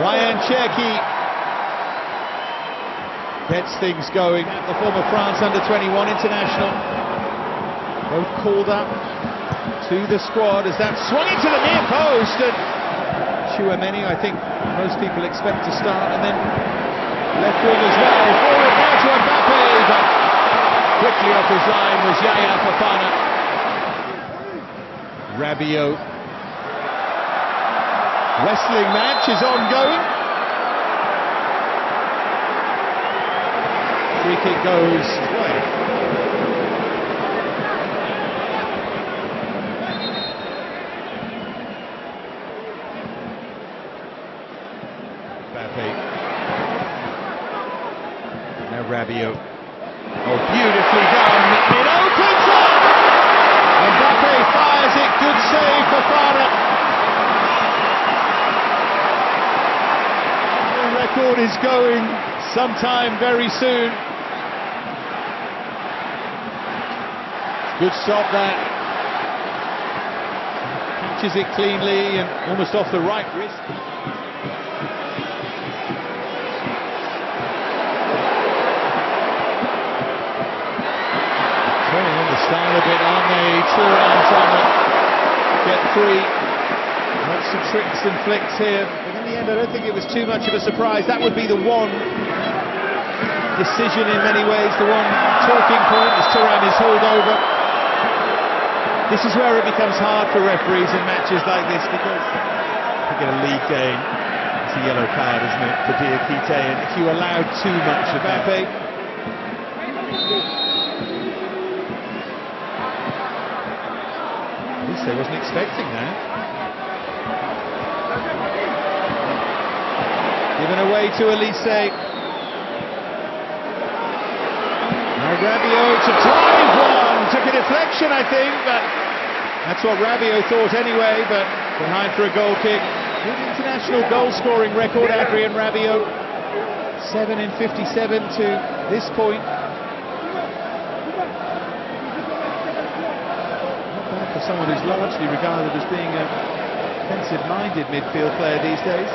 Ryan Cherki gets things going. The former France under-21 international, both called up to the squad as that swung into the near post, and Chouameni, I think most people expect to start, and then left wing as well. Forward now to Mbappe, but quickly off his line was Yaya Fofana. Rabiot. Wrestling match is ongoing. Free kick goes away. Mbappe. Now Rabiot. Oh, beautifully done. It opens up! Mbappe fires it. Good save for Fofana. The record is going sometime very soon. Good stop that. Catches it cleanly and almost off the right wrist. Turning on the style a bit, aren't they? Thuram trying to get free. Lots of tricks and flicks here. But in the end, I don't think it was too much of a surprise. That would be the one decision in many ways, the one talking point, as Thuram is hauled over. This is where it becomes hard for referees in matches like this, because I think in a league game, it's a yellow card, isn't it, for Diakite, and if you allow too much of Mbappe. At least I wasn't expecting that. Given away to Elise. Now Rabiot to drive one. Took a deflection, I think, but that's what Rabiot thought anyway, but behind for a goal kick. Good international goal-scoring record, Adrien Rabiot. 7 in 57 to this point. Not bad for someone who's largely regarded as being a defensive-minded midfield player these days.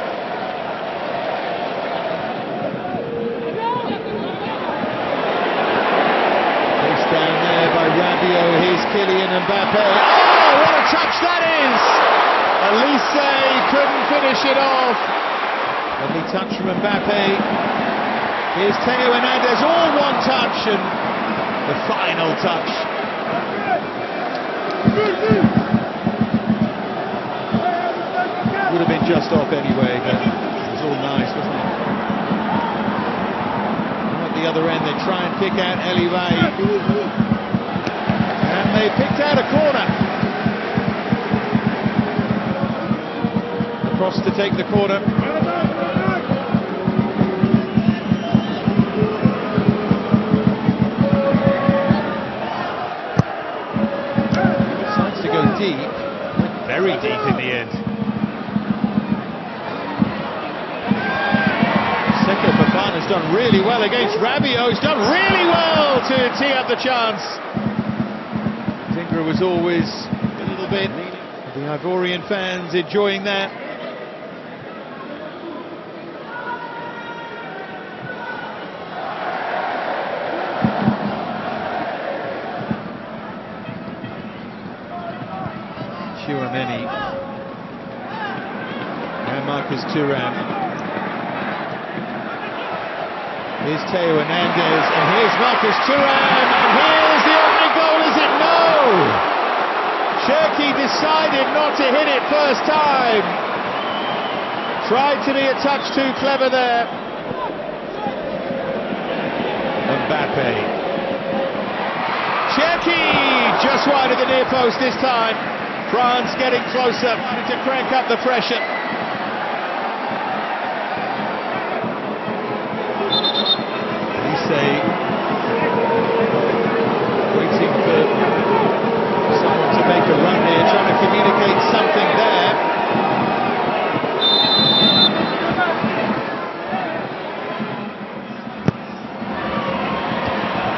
Down there by Rabiot, here's Kylian Mbappe. Oh, what a touch that is! Elise couldn't finish it off. Lovely touch from Mbappe. Here's Theo Hernandez, all one touch, and the final touch. Would have been just off anyway, but it was all nice, wasn't it? The other end, they try and pick out Eliwai, and they picked out a corner. Across to take the corner. Decides to go deep, went very deep in the end. Fofana's done really well against Rabiot. He's done really well to tee up the chance. Zingra was always a little bit. The Ivorian fans enjoying that. Chouameni. Now Marcus Thuram. Here's Theo Hernandez, and here's Marcus Thuram, and here's the opening goal, is it? No! Cherki decided not to hit it first time. Tried to be a touch too clever there. Mbappe. Cherki just wide of the near post this time. France getting closer, to crank up the pressure. Waiting for someone to make a run here, trying to communicate something there.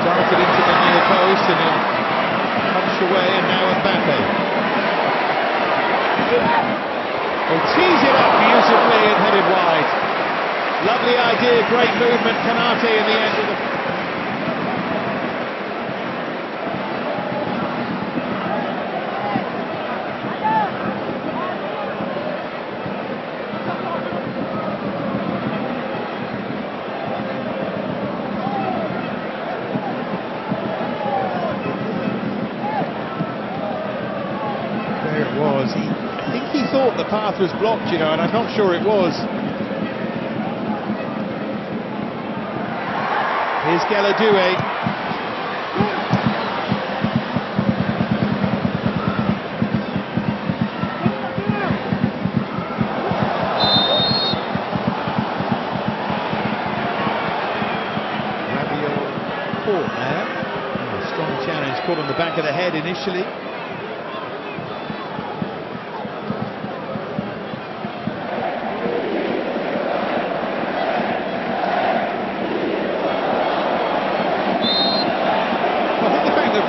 Darted into the near post and then punched away, and now Mbappe. He'll tease it up beautifully and headed wide. Lovely idea, great movement, Kanate in the end of the... There it was. I think he thought the path was blocked, you know, and I'm not sure it was. Here's Geladue. Caught there. Oh, strong challenge, caught on the back of the head initially.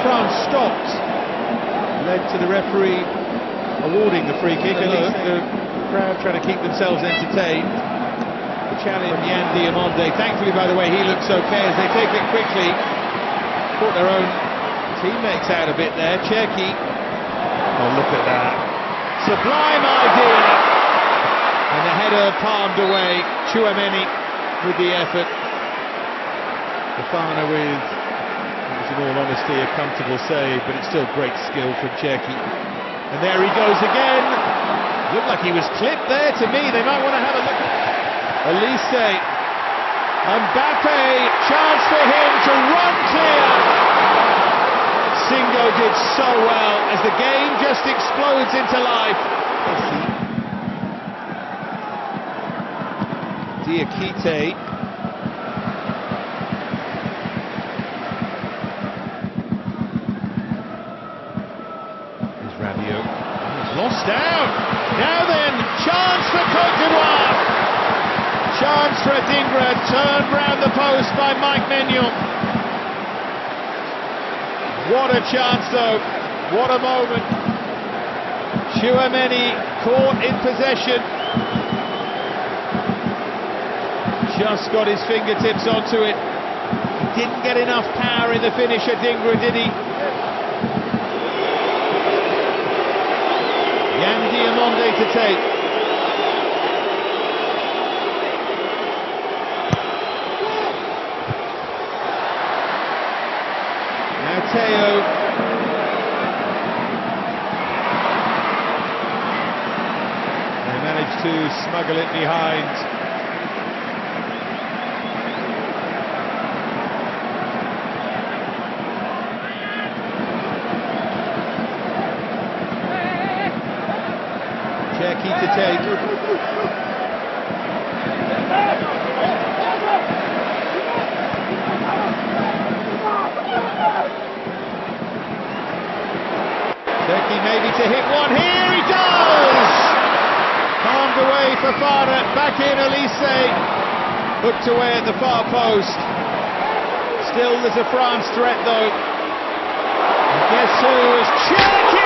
France stopped led to the referee awarding the free kick. At least the crowd trying to keep themselves entertained. The challenge, Yan Diamonde. Thankfully, by the way, he looks okay as they take it quickly. Caught their own teammates out a bit there. Cherki. Oh, look at that. Sublime idea. And the header palmed away. Chouameni with the effort. Fofana with, in all honesty, a comfortable save, but it's still great skill from Cherki. And there he goes again. Looked like he was clipped there to me. They might want to have a look. Elise. Mbappe, chance for him to run clear. Singo did so well as the game just explodes into life. Diakite. Lost out. Now then, chance for Côte d'Ivoire. Chance for Adingra, turned round the post by Mike Maignan. What a chance though, what a moment. Chouameni caught in possession. Just got his fingertips onto it. He didn't get enough power in the finish, Adingra, did he? Yan Diamonde to take. Now Teo. They managed to smuggle it behind. Cherki to take. Cherki maybe to hit one here, he does! Palmed away for Fofana, back in Elise, hooked away at the far post. Still there's a France threat though. And guess who is Cherki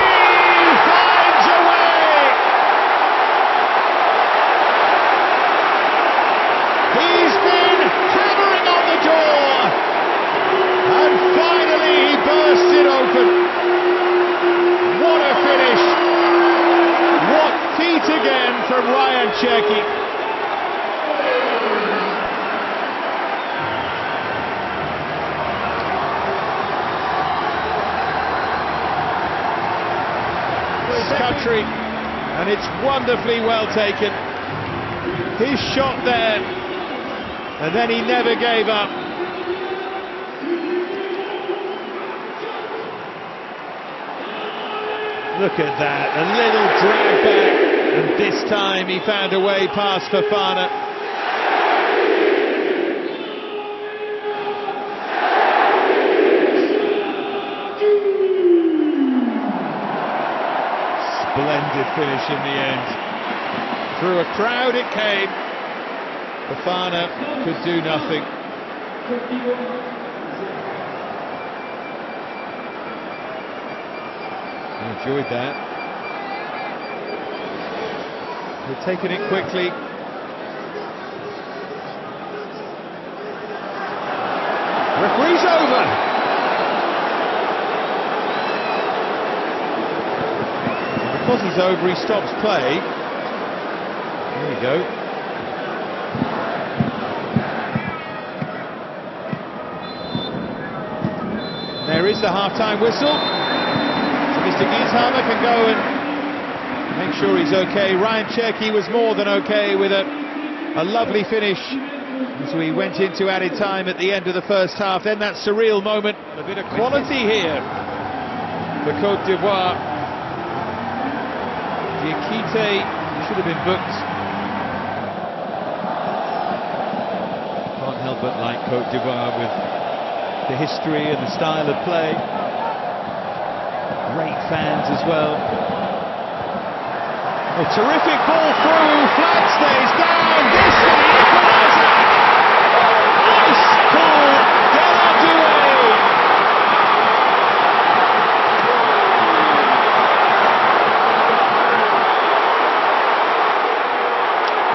finds a way! He's been hammering on the door, and finally he bursts it open. What a finish! What feat again from Ryan Cherki. This country, and it's wonderfully well taken. His shot there. And then he never gave up. Look at that, a little drag back, and this time he found a way past Fofana. Splendid finish in the end. Through a crowd it came. Fofana could do nothing. I enjoyed that. They've taken it quickly. Referee's over. And because he's over, he stops play. There we go. And there is the half-time whistle. So Mr. Gieshammer can go and make sure he's okay. Ryan Cherky was more than okay with a lovely finish as we went into added time at the end of the first half. Then that surreal moment, a bit of quality here for Côte d'Ivoire. Diakite should have been booked. Can't help but like Côte d'Ivoire with the history and the style of play. Great fans as well. A terrific ball through, flag stays down, this for the equaliser! Ice cool, Deladoué!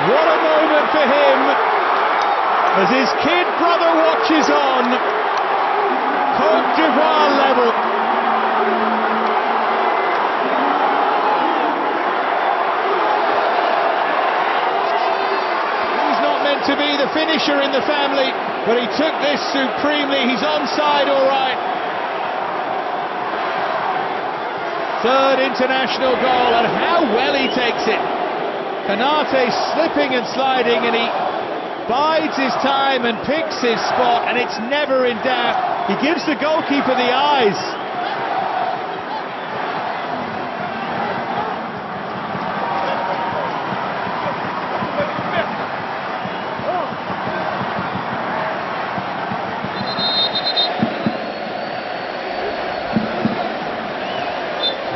What a moment for him, as his kid brother watches on. Côte d'Ivoire level. To be the finisher in the family, but he took this supremely. He's onside, all right. Third international goal, and how well he takes it. Kanate slipping and sliding, and he bides his time and picks his spot, and it's never in doubt. He gives the goalkeeper the eyes.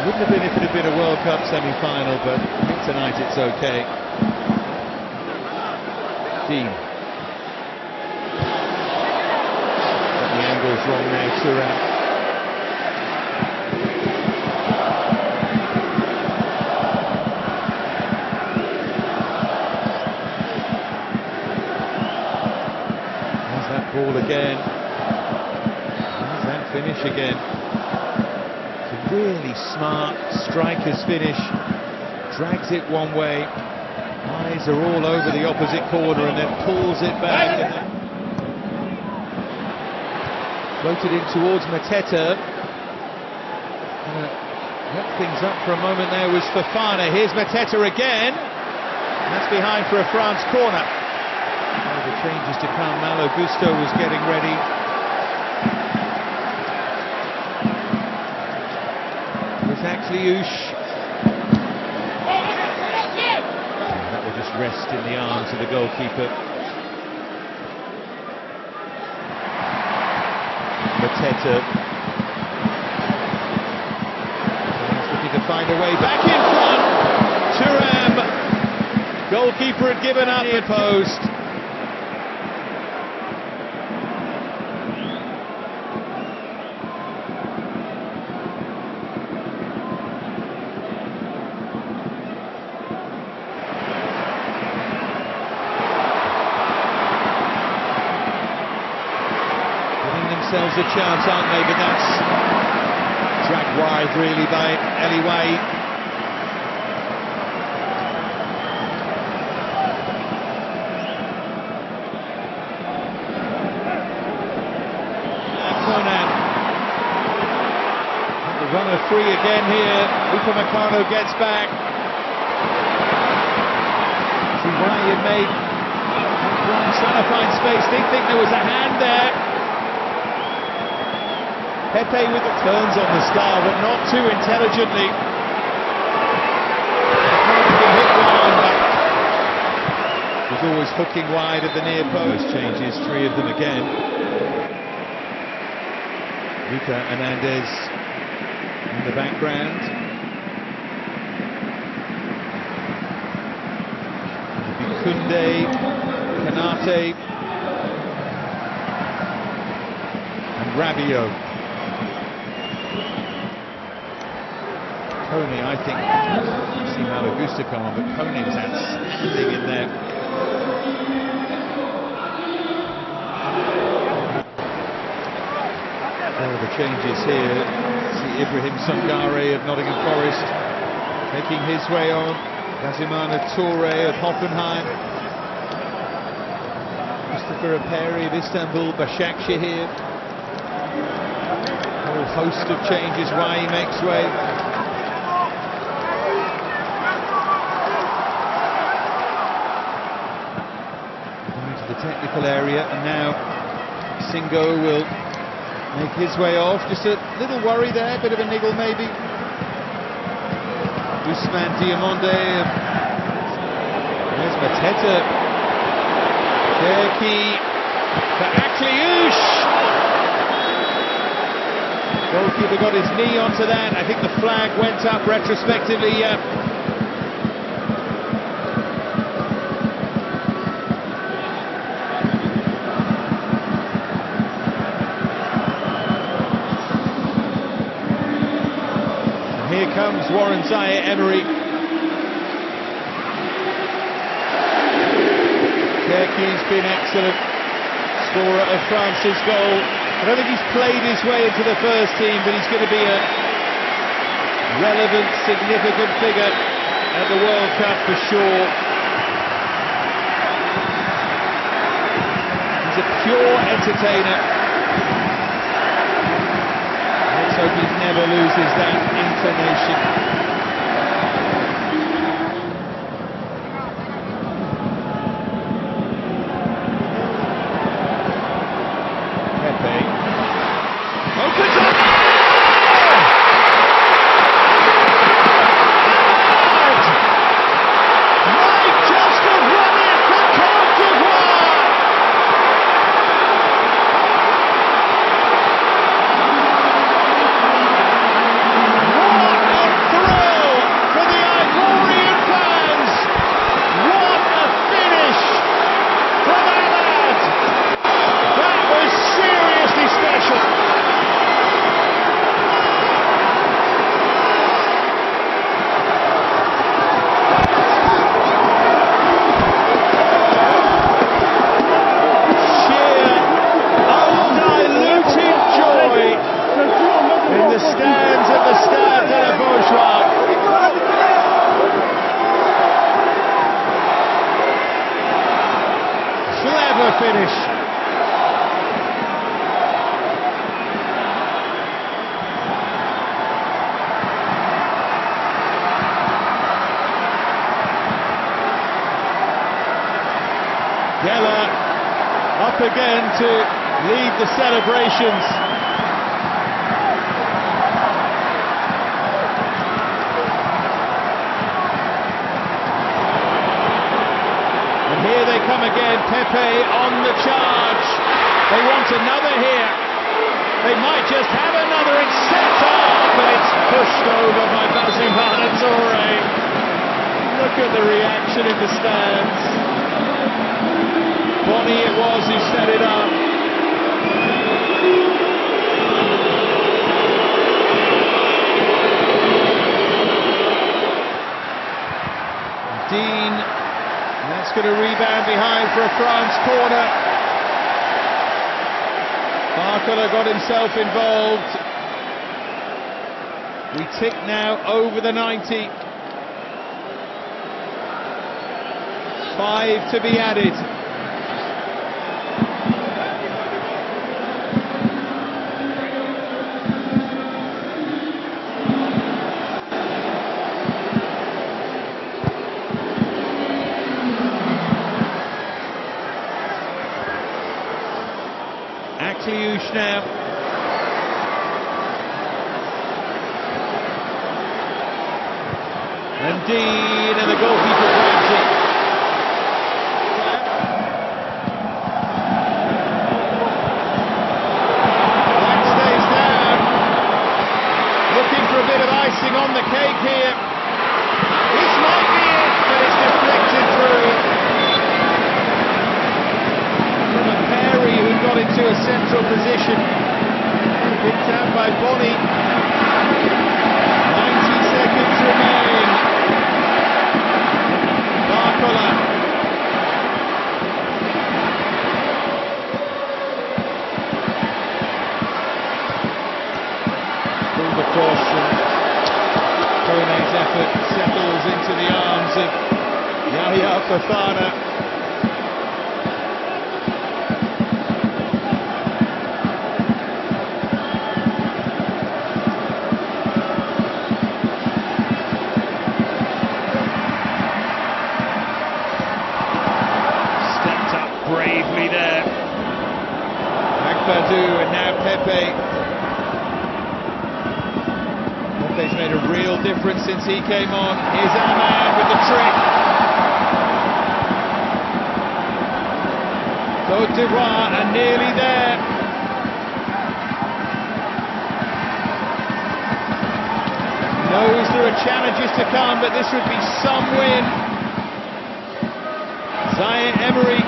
Wouldn't have been if it had been a World Cup semi-final, but I think tonight it's okay. Dean. Got the angles wrong there, Thuram. There's that ball again. There's that finish again. Really smart striker's finish, drags it one way, eyes are all over the opposite corner and then pulls it back and then floated in towards Mateta. Wrap things up for a moment there was Fofana. Here's Mateta again, and that's behind for a France corner. The changes to come. Malo Gusto was getting ready. Liush. That will just rest in the arms of the goalkeeper. Mateta. He's looking to find a way back in front. Thuram. Goalkeeper had given up the post. Themselves a chance, aren't they? But that's dragged wide really by Eliwai. Conan. The runner free again here. Upamecano gets back. See why you made trying to find space. Didn't think there was a hand there. Pepe with the turns on the star, but not too intelligently. Was always hooking wide at the near post. Changes three of them again. Luca Hernandez in the background. Kunde, Kanate, and Rabiot. Tony, I think, see Malo Gusto to come on, but Kone was outstanding in there. All the changes here. See Ibrahim Sangare of Nottingham Forest making his way on. Gazimana Toure of Hoffenheim. Mustafa Aperi of Istanbul, Başakşehir. A whole host of changes why he makes way. Going to the technical area, and now Singo will make his way off. Just a little worry there, a bit of a niggle maybe. Ousmane Diamonde. There's Mateta. Cherki for Akliouche. Goalkeeper got his knee onto that. I think the flag went up retrospectively. Here comes Warren Zaïre-Emery. Cherki's been excellent. Scorer of France's goal. I don't think he's played his way into the first team, but he's going to be a relevant, significant figure at the World Cup for sure. He's a pure entertainer. Let's hope he never loses that intonation. Finish. Geller up again to lead the celebrations. Here they come again, Pepe on the charge. They want another here. They might just have another. It's set off, but it's pushed over by Gazimana Toure. Look at the reaction in the stands. Bonny it was who set it up. Dean. That's going to rebound behind for a France corner. Barcola got himself involved. We tick now over the 90. 5 to be added. Akliouche now. And Dean, and the goalkeeper grabs it. Black stays down. Looking for a bit of icing on the cake here. This might be it, but it's deflected through. Who got into a central position, picked out by Bonny. 90 seconds remain. Fofana. Stepped up bravely there. Agbadou and now Pepe. Pepe's made a real difference since he came on. Here's Ahmad with the trick. Côte d'Ivoire are nearly there. Knows there are challenges to come, but this would be some win. IVORY.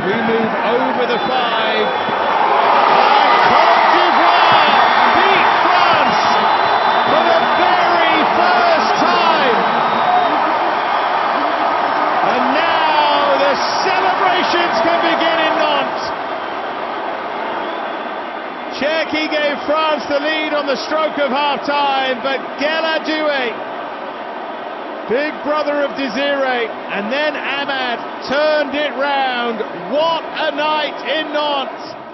We move over the 5. And Côte d'Ivoire beat France for the very first time. And now the celebrations can begin in Nantes. Cherki gave France the lead on the stroke of half-time, but Gueladoué, big brother of Desiré, and then Ahmad turned it round. What a night in Nantes!